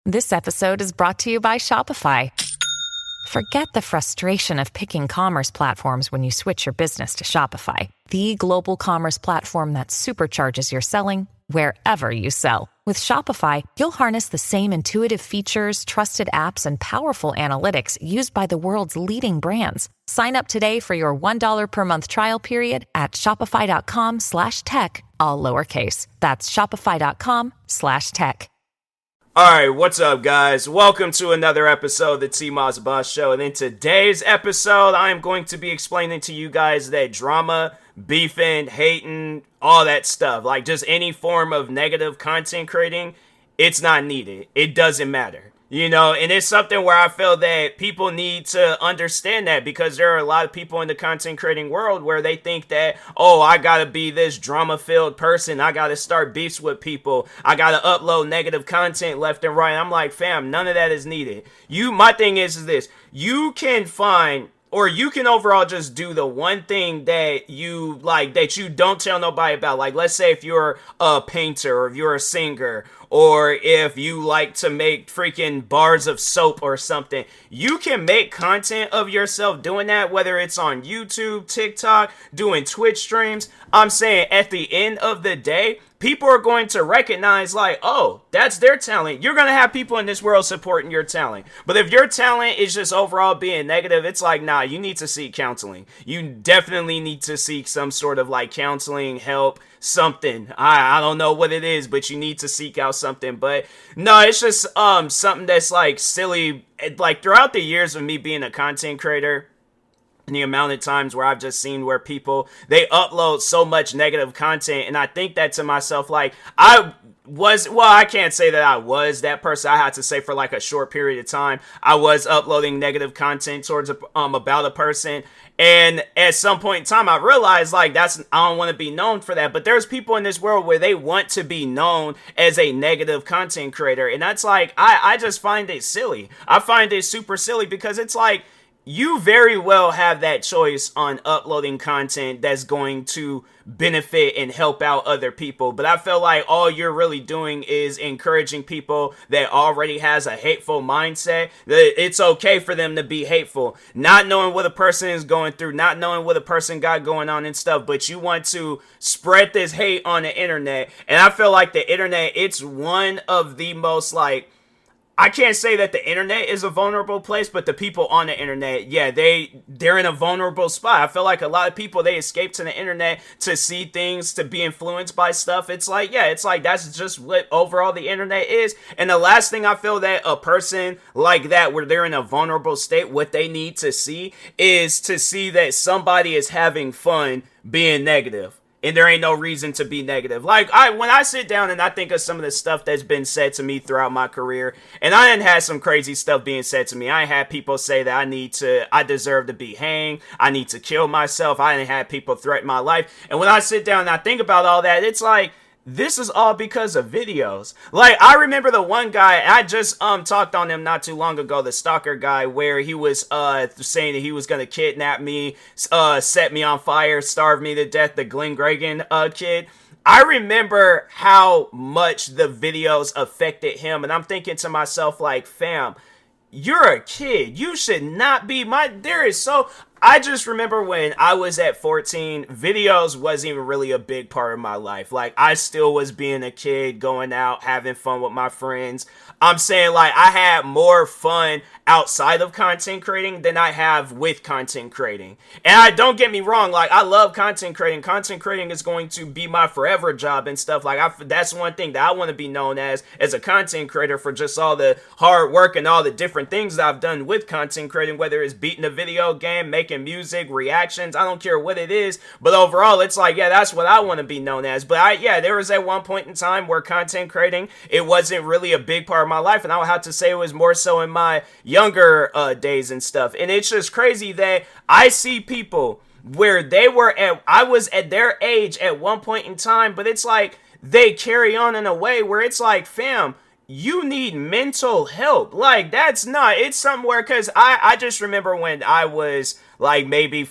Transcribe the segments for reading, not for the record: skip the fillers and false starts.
This episode is brought to you by Shopify. Forget the frustration of picking commerce platforms when you switch your business to Shopify, the global commerce platform that supercharges your selling wherever you sell. With Shopify, you'll harness the same intuitive features, trusted apps, and powerful analytics used by the world's leading brands. Sign up today for your $1 per month trial period at shopify.com/tech, all lowercase. That's shopify.com/tech. Alright, what's up guys? Welcome to another episode of the TMossBoss Show, and in today's episode, I am going to be explaining to you guys that drama, beefing, hating, all that stuff, like just any form of negative content creating, it's not needed. It doesn't matter. You know, and it's something where I feel that people need to understand that, because there are a lot of people in the content creating world where they think that, oh, I gotta be this drama-filled person, I gotta start beefs with people, I gotta upload negative content left and right. I'm like, fam, none of that is needed. My thing is this, you can find, or you can overall just do the one thing that you like, that you don't tell nobody about. Like, let's say if you're a painter, or if you're a singer, or if you like to make freaking bars of soap or something, you can make content of yourself doing that, whether it's on YouTube, TikTok, doing Twitch streams. I'm saying at the end of the day, people are going to recognize like, oh, that's their talent. You're going to have people in this world supporting your talent. But if your talent is just overall being negative, it's like, nah, you need to seek counseling. You definitely need to seek some sort of like counseling, help, something. I don't know what it is, but you need to seek out something. But no, it's just something that's like silly. Like throughout the years of me being a content creator, and the amount of times where I've just seen where people, they upload so much negative content, and I think that to myself, like, I can't say that I was that person. I had to say for like a short period of time, I was uploading negative content towards about a person, and at some point in time, I realized like I don't want to be known for that. But there's people in this world where they want to be known as a negative content creator, and that's like, I just find it silly. I find it super silly, because it's like, you very well have that choice on uploading content that's going to benefit and help out other people. But I feel like all you're really doing is encouraging people that already has a hateful mindset, that it's okay for them to be hateful, not knowing what a person is going through, not knowing what a person got going on and stuff, but you want to spread this hate on the internet. And I feel like the internet, it's one of the most like, I can't say that the internet is a vulnerable place, but the people on the internet, yeah, they're in a vulnerable spot. I feel like a lot of people, they escape to the internet to see things, to be influenced by stuff. It's like, yeah, it's like that's just what overall the internet is. And the last thing I feel that a person like that, where they're in a vulnerable state, what they need to see is to see that somebody is having fun being negative. And there ain't no reason to be negative. Like, when I sit down and I think of some of the stuff that's been said to me throughout my career, and I didn't have some crazy stuff being said to me. I had people say that I deserve to be hanged, I need to kill myself. I didn't have people threaten my life. And when I sit down and I think about all that, it's like, this is all because of videos. Like, I remember the one guy, I just talked on him not too long ago, the stalker guy, where he was saying that he was going to kidnap me, set me on fire, starve me to death, the Glenn Gregan kid. I remember how much the videos affected him, and I'm thinking to myself, like, fam, you're a kid. You should not be I just remember when I was at 14, videos wasn't even really a big part of my life. Like, I still was being a kid, going out, having fun with my friends. I'm saying, like, I had more fun outside of content creating than I have with content creating. And don't get me wrong, like, I love content creating. Content creating is going to be my forever job and stuff. Like, that's one thing that I want to be known as a content creator, for just all the hard work and all the different things that I've done with content creating, whether it's beating a video game, making music, reactions, I don't care what it is. But overall, it's like, yeah, that's what I want to be known as. But there was at one point in time where content creating, it wasn't really a big part of my life, and I would have to say it was more so in my younger days and stuff. And it's just crazy that I see people where I was at their age at one point in time, but it's like they carry on in a way where it's like, fam, you need mental help. Like, it's somewhere, because I just remember when I was like maybe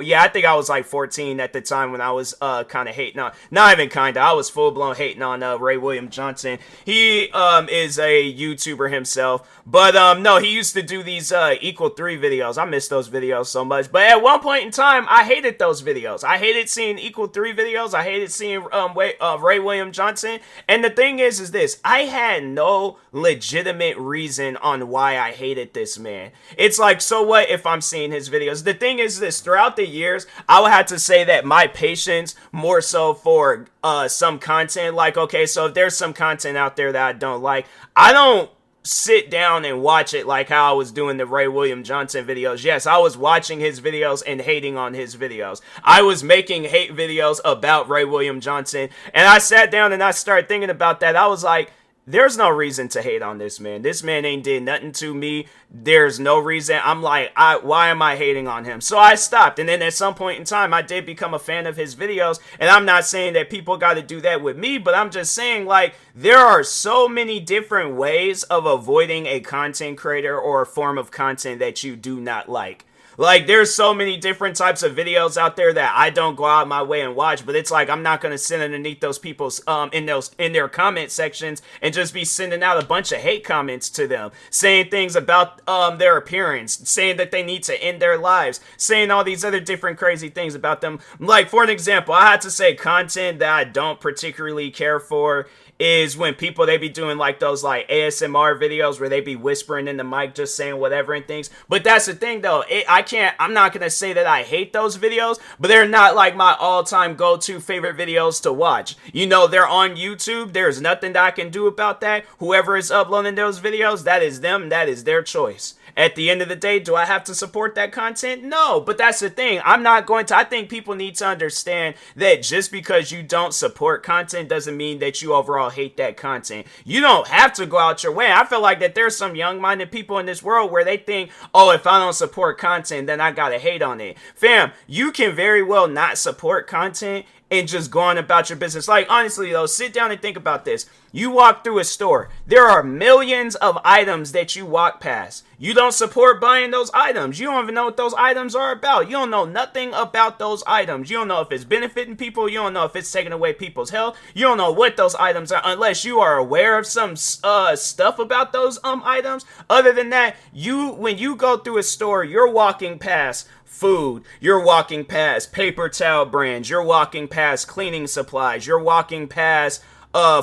yeah, I think I was like 14 at the time when I was kind of hating on, not even kind of, I was full blown hating on Ray William Johnson. He is a YouTuber himself, but no, he used to do these Equal 3 videos. I miss those videos so much, but at one point in time, I hated those videos. I hated seeing Equal 3 videos. I hated seeing Ray William Johnson. And the thing is this, I had no legitimate reason on why I hated this man. It's like, so what if I'm seeing his videos? The thing is this, throughout the years, I would have to say that my patience more so for some content, like, okay, so if there's some content out there that I don't like, I don't sit down and watch it like how I was doing the Ray William Johnson videos. Yes, I was watching his videos and hating on his videos. I was making hate videos about Ray William Johnson, and I sat down and I started thinking about that. I was like, there's no reason to hate on this man. This man ain't did nothing to me. There's no reason. I'm like, why am I hating on him? So I stopped. And then at some point in time, I did become a fan of his videos. And I'm not saying that people got to do that with me, but I'm just saying, like, there are so many different ways of avoiding a content creator or a form of content that you do not like. Like, there's so many different types of videos out there that I don't go out my way and watch, but it's like I'm not going to sit underneath those people's in their comment sections and just be sending out a bunch of hate comments to them, saying things about their appearance, saying that they need to end their lives, saying all these other different crazy things about them. Like, for an example, I had to say content that I don't particularly care for is when people, they be doing like those like ASMR videos where they be whispering in the mic, just saying whatever and things. But that's the thing though, I'm not gonna say that I hate those videos, but they're not like my all-time go-to favorite videos to watch. You know, they're on YouTube. There's nothing that I can do about that. Whoever is uploading those videos, that is them. That is their choice. At the end of the day, do I have to support that content? No, but that's the thing. I'm not going to. I think people need to understand that just because you don't support content doesn't mean that you overall hate that content. You don't have to go out your way. I feel like that there's some young-minded people in this world where they think, oh, if I don't support content, then I gotta hate on it. Fam, you can very well not support content and just go on about your business. Like, honestly, though, sit down and think about this. You walk through a store. There are millions of items that you walk past. You don't support buying those items. You don't even know what those items are about. You don't know nothing about those items. You don't know if it's benefiting people. You don't know if it's taking away people's health. You don't know what those items are unless you are aware of some stuff about those items. Other than that, when you go through a store, you're walking past food, you're walking past paper towel brands, you're walking past cleaning supplies, you're walking past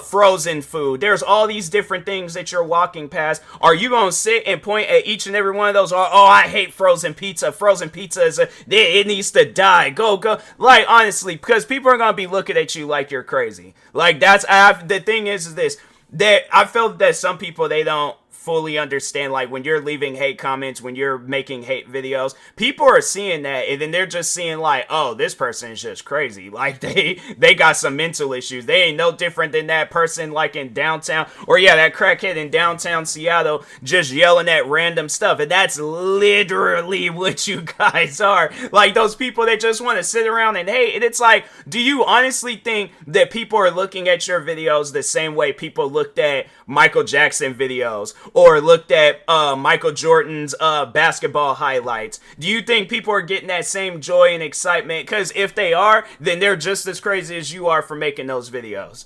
frozen food. There's all these different things that you're walking past. Are you gonna sit and point at each and every one of those? Oh, I hate frozen pizza. Frozen pizza it needs to die. Go. Like, honestly, because people are gonna be looking at you like you're crazy. Like, the thing is this, that I feel that some people, they don't fully understand, like, when you're leaving hate comments, when you're making hate videos, people are seeing that and then they're just seeing like, oh, this person is just crazy. Like, they got some mental issues. They ain't no different than that person like in downtown, or yeah, that crackhead in downtown Seattle just yelling at random stuff. And that's literally what you guys are. Like, those people that just want to sit around and hate. And it's like, do you honestly think that people are looking at your videos the same way people looked at Michael Jackson videos or looked at Michael Jordan's basketball highlights? Do you think people are getting that same joy and excitement? Because if they are, then they're just as crazy as you are for making those videos.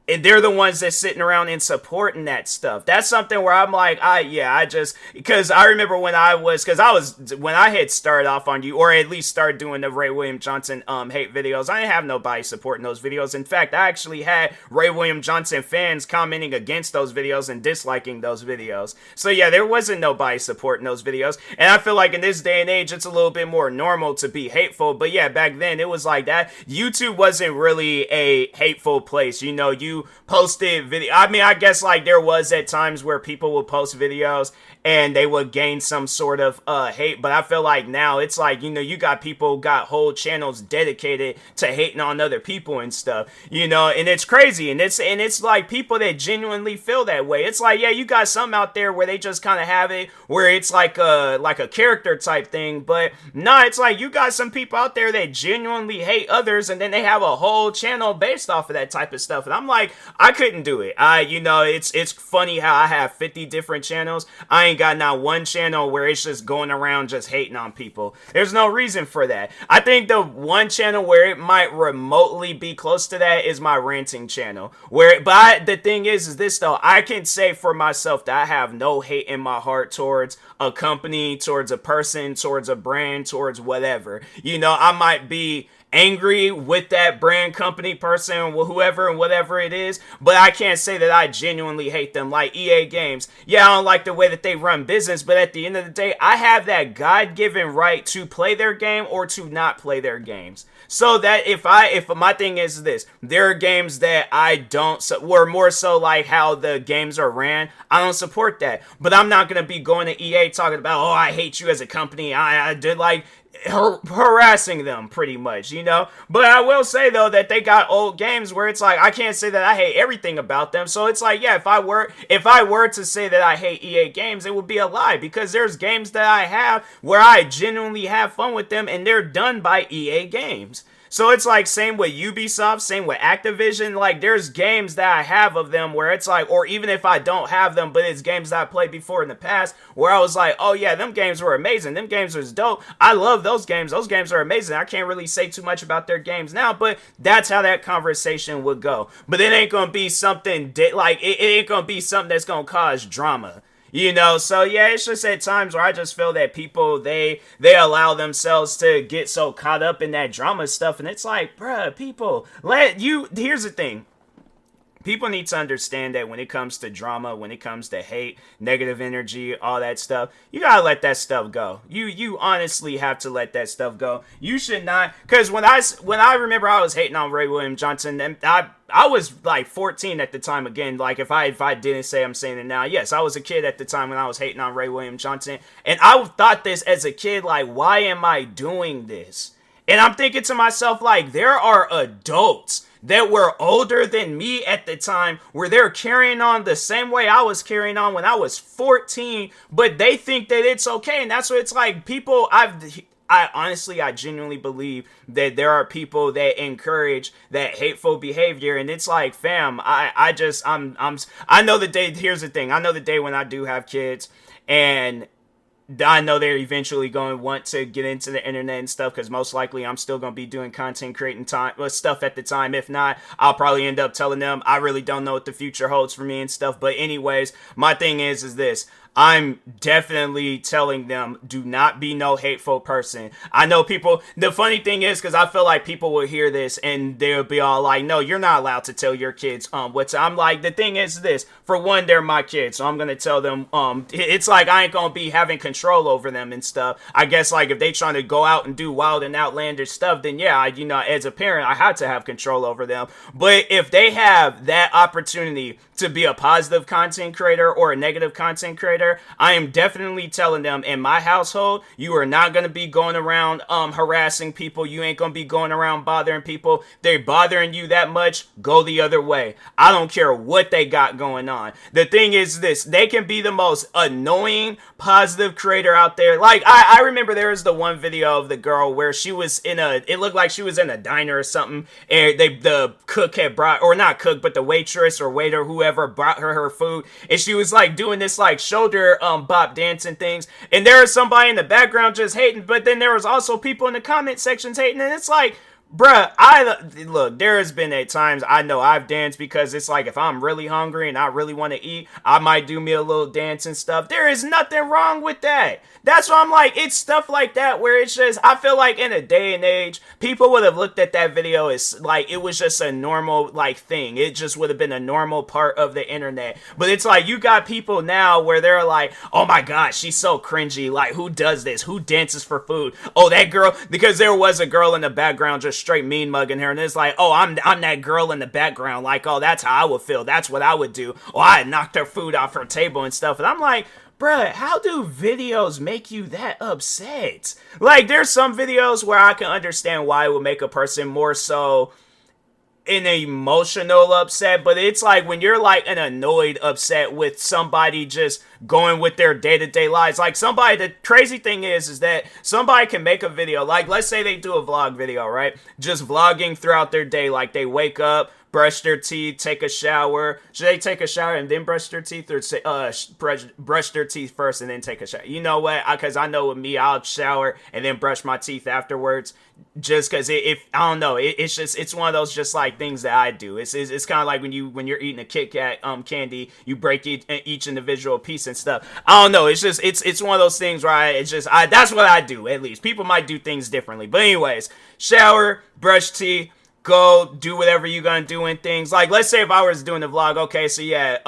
And they're the ones that's sitting around and supporting that stuff. That's something where I'm like, because I remember when I had started off on you, or at least started doing the Ray William Johnson hate videos, I didn't have nobody supporting those videos. In fact, I actually had Ray William Johnson fans commenting against those videos and disliking those videos. So yeah, there wasn't nobody supporting those videos. And I feel like in this day and age, it's a little bit more normal to be hateful. But yeah, back then it was like that. YouTube wasn't really a hateful place. You know, you posted video. I mean, I guess like there was at times where people would post videos and they would gain some sort of hate, but I feel like now it's like, you know, you got people got whole channels dedicated to hating on other people and stuff, you know, and it's crazy, and it's like people that genuinely feel that way. It's like, yeah, you got some out there where they just kind of have it where it's like a character type thing, but nah, it's like you got some people out there that genuinely hate others, and then they have a whole channel based off of that type of stuff, and I'm like, like, I couldn't do it. It's funny how I have 50 different channels. I ain't got not one channel where it's just going around just hating on people. There's no reason for that. I think the one channel where it might remotely be close to that is my ranting channel. But the thing is this though, I can say for myself that I have no hate in my heart towards a company, towards a person, towards a brand, towards whatever. I might be angry with that brand, company, person, whoever and whatever it is, but I can't say that I genuinely hate them. Like EA Games, yeah, I don't like the way that they run business, but at the end of the day, I have that God-given right to play their game or to not play their games. So that if my thing is this, there are games that I don't, or more so like how the games are ran, I don't support that. But I'm not going to be going to EA talking about, oh, I hate you as a company. I did like harassing them pretty much, but I will say though that they got old games where it's like I can't say that I hate everything about them. So it's like, yeah, if I were to say that I hate EA Games, it would be a lie, because there's games that I have where I genuinely have fun with them and they're done by EA Games. So it's like same with Ubisoft, same with Activision. Like there's games that I have of them where it's like, or even if I don't have them, but it's games that I played before in the past where I was like, oh yeah, them games were amazing. Them games was dope. I love those games. Those games are amazing. I can't really say too much about their games now, but that's how that conversation would go. But it ain't going to be something it ain't going to be something that's going to cause drama. So yeah, it's just at times where I just feel that people, they allow themselves to get so caught up in that drama stuff, and it's like, bruh, people, here's the thing. People need to understand that when it comes to drama, when it comes to hate, negative energy, all that stuff, you gotta let that stuff go. You honestly have to let that stuff go. You should not, because when I remember I was hating on Ray William Johnson, and I was like 14 at the time. Again, like if I didn't say, I'm saying it now. Yes, I was a kid at the time when I was hating on Ray William Johnson, and I thought this as a kid, like, why am I doing this? And I'm thinking to myself, like, there are adults that were older than me at the time where they're carrying on the same way I was carrying on when I was 14, but they think that it's okay. And that's what it's like. People, I genuinely believe that there are people that encourage that hateful behavior, and it's like, fam, I know the day, here's the thing, I know the day when I do have kids, and I know they're eventually going to want to get into the internet and stuff, because most likely I'm still going to be doing content creating stuff at the time. If not, I'll probably end up telling them I really don't know what the future holds for me and stuff. But anyways, my thing is this. I'm definitely telling them, do not be no hateful person. I know people, the funny thing is, because I feel like people will hear this and they'll be all like, no, you're not allowed to tell your kids I'm like, the thing is this, for one, they're my kids, so I'm going to tell them, it's like I ain't going to be having control over them and stuff. I guess like if they trying to go out and do wild and outlandish stuff, then yeah, as a parent, I had to have control over them. But if they have that opportunity to be a positive content creator or a negative content creator, I am definitely telling them, in my household, you are not going to be going around harassing people. You ain't going to be going around bothering people. They're bothering you that much, go the other way. I don't care what they got going on. The thing is this, they can be the most annoying positive creator out there. Like, I remember there was the one video of the girl where she was it looked like she was in a diner or something, and the cook had brought, or not cook, but the waitress or waiter, whoever, brought her food, and she was like doing this like shoulder bop dancing things, and there was somebody in the background just hating, but then there was also people in the comment sections hating, and it's like, bruh, look, there has been at times I know I've danced, because it's like if I'm really hungry and I really want to eat, I might do me a little dance and stuff. There is nothing wrong with that. That's why I'm like, it's stuff like that where it's just, I feel like in a day and age, people would have looked at that video as like it was just a normal like thing. It just would have been a normal part of the internet. But it's like you got people now where they're like, oh my gosh, she's so cringy. Like, who does this? Who dances for food? Oh, that girl, because there was a girl in the background just straight mean mugging her, and it's like, oh, I'm that girl in the background, like, oh, that's how I would feel, that's what I would do, oh, I knocked her food off her table and stuff, and I'm like, bruh, how do videos make you that upset? Like, there's some videos where I can understand why it would make a person more so an emotional upset, but it's like when you're like an annoyed upset with somebody just going with their day-to-day lives. Like somebody, the crazy thing is that somebody can make a video, like let's say they do a vlog video, right? Just vlogging throughout their day, like they wake up, brush their teeth, take a shower. Should they take a shower and then brush their teeth, or brush their teeth first and then take a shower? You know what? Because I know with me, I'll shower and then brush my teeth afterwards. Just because if I don't know, it's one of those just like things that I do. It's kind of like when you're eating a Kit Kat candy, you break each individual piece and stuff. I don't know. It's one of those things where that's what I do. At least people might do things differently, but anyways, shower, brush teeth, go do whatever you're gonna do in things. Like, let's say if I was doing the vlog, okay, so yeah,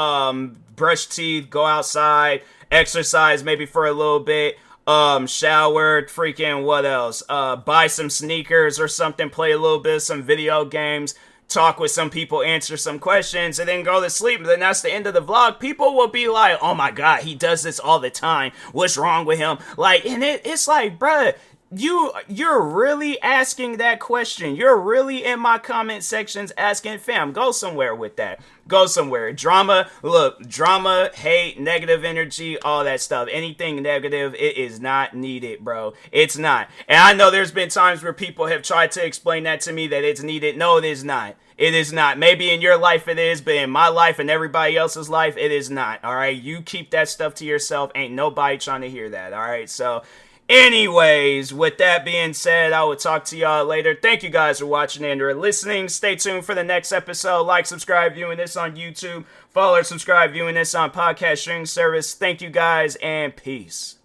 brush teeth, go outside, exercise maybe for a little bit, shower, freaking what else? Buy some sneakers or something, play a little bit of some video games, talk with some people, answer some questions, and then go to sleep. And then that's the end of the vlog. People will be like, oh my god, he does this all the time. What's wrong with him? Like, and it's like, bruh, you're really asking that question. You're really in my comment sections asking, fam, go somewhere with that. Go somewhere. Drama, hate, negative energy, all that stuff. Anything negative, it is not needed, bro. It's not. And I know there's been times where people have tried to explain that to me, that it's needed. No, it is not. It is not. Maybe in your life it is, but in my life and everybody else's life, it is not. All right? You keep that stuff to yourself. Ain't nobody trying to hear that. All right? So, anyways, with that being said, I will talk to y'all later. Thank you guys for watching and or listening. Stay tuned for the next episode. Like, subscribe, viewing this on YouTube. Follow or subscribe, viewing this on podcast streaming service. Thank you guys, and peace.